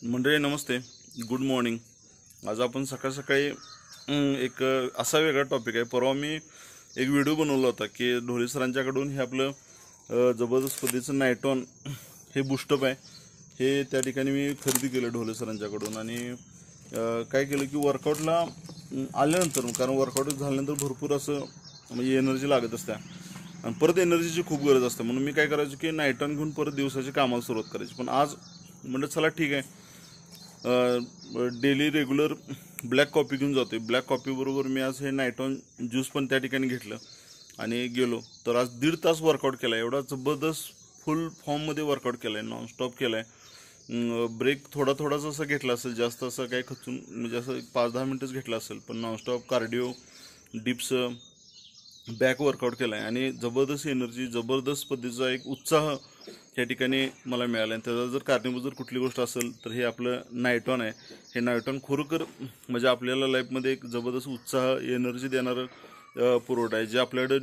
मंडळी नमस्ते, good morning. आज आपण सकाळ सकाळी एक असा वेगळा टॉपिक आहे। परवा मी एक व्हिडिओ बनवला होता की ढोले सरांच्याकडून हे आपलं जबरदस्त पद्धतीचं नायटॉन हे बूस्टअप आहे, हे त्या ठिकाणी मी खरेदी केलं ढोले सरांच्याकडून। आणि काय केलं की वर्कआउटला आल्यानंतर, कारण वर्कआउट झाल्यानंतर भरपूर असं म्हणजे एनर्जी लागत असते आणि परत एनर्जीची खूप गरज असते, म्हणून मी काय करायचो की नायटॉन घेऊन परत दिवसाची कामाला सुरुवात करायची। पण आज म्हणलं चला ठीक आहे, डेली रेग्युलर ब्लॅक कॉफी घेऊन जातो। ब्लॅक कॉफी बरोबर मी आज हे नायटॉन ज्यूस पण त्या ठिकाणी घेतलं आणि गेलो। तर आज 1.5 तास वर्कआउट केला, एवढा जबरदस्त फुल फॉर्ममध्ये वर्कआउट केला आहे, नॉनस्टॉप केला आहे। ब्रेक थोडा थोडासा असं घेतला असेल, जास्त असं काही खचून म्हणजे असं 5-10 मिनटच घेतला असेल, पण nonstop cardio, dips, back workout केला आहे आणि जबरदस्त एनर्जी, जबरदस्त पद्धतीचा एक उत्साह त्या ठिकाणी मला मिळाला। आणि त्याचा जर कारणीभूत जर कुठली गोष्ट असेल तर हे आपलं नायटॉन आहे। हे नायटॉन खरोखर म्हणजे आपल्याला लाईफमध्ये एक जबरदस्त उत्साह, एनर्जी देणारं पुरवठा आहे, जे आपल्याकडे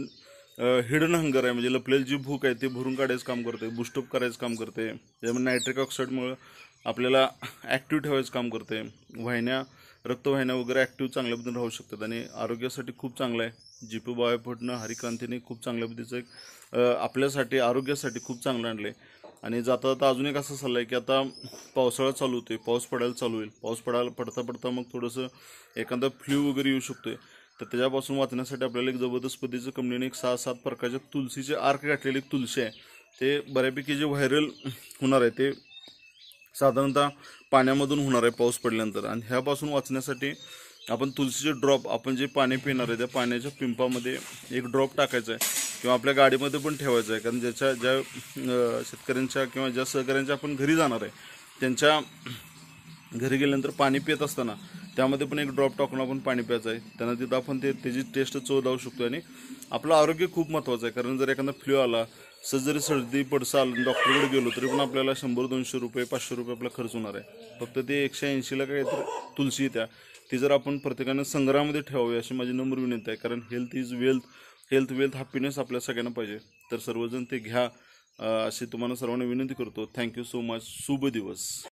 हिडन हंगर आहे, म्हणजे लपलेली जी भूक आहे ते भरून काढायचं काम करते, बूस्टअप करायचं काम करते। त्यामुळे नायट्रिक ऑक्साईडमुळे आपल्याला ॲक्टिव्ह ठेवायचं काम करते, वाहिन्या, रक्तवाहिन्या वगैरे ॲक्टिव्ह चांगल्या पद्धतीने राहू शकतात आणि आरोग्यासाठी खूप चांगलं आहे। जीपी बायोफोर्टनं, हरिक्रांतीने खूप चांगल्या पद्धतीचं एक आपल्यासाठी, आरोग्यासाठी खूप चांगलं आणलं आहे। आणि जाता जाता अजून एक असा सल्ला आहे की आता पावसाळा चालू होतोय, पाऊस पडायला चालू होईल, पाऊस पडता पडता मग थोडंसं एखादा फ्ल्यू वगैरे येऊ शकतोय, तर त्याच्यापासून वाचण्यासाठी आपल्याला एक जबरदस्त पद्धतीचं कंपनीने एक 6-7 प्रकारच्या तुलसीचे आर्क घातलेली एक तुळशी आहे, ते बऱ्यापैकी जे व्हायरल होणार आहे ते साधारणतः पाण्यामधून होणार आहे पाऊस पडल्यानंतर। आणि ह्यापासून वाचण्यासाठी आपण तुळशीचे ड्रॉप, आपण जे पाणी पिणार आहे त्या पाण्याच्या पिंपामध्ये एक ड्रॉप टाकायचा आहे किंवा आपल्या गाडीमध्ये पण ठेवायचं आहे, कारण ज्या शेतकऱ्यांच्या किंवा ज्या सहकाऱ्यांच्या आपण घरी जाणार आहे त्यांच्या घरी गेल्यानंतर पाणी पित असताना त्यामध्ये पण एक ड्रॉप टाकून आपण पाणी प्यायचं आहे, त्यांना तिथं आपण त्याची टेस्ट चव लावू शकतो। आणि आपलं आरोग्य खूप महत्त्वाचं आहे, कारण जर एखादा फ्ल्यू आला, जरी सर्दी पडसा आलं, डॉक्टरकडे गेलो तरी पण आपल्याला 100-200 रुपये, 500 रुपये आपला खर्च होणार आहे। फक्त ते 180ला काय तर तुलसी त्या ती जर आपण प्रत्येकानं संग्रहामध्ये ठेवावी अशी माझी नम्र विनंती आहे, कारण health is wealth, health wealth happiness आपल्या सगळ्यांना पाहिजे। तर सर्वजण ते घ्या अशी तुम्हाला सर्वांना विनंती करतो। Thank you so much. शुभ दिवस।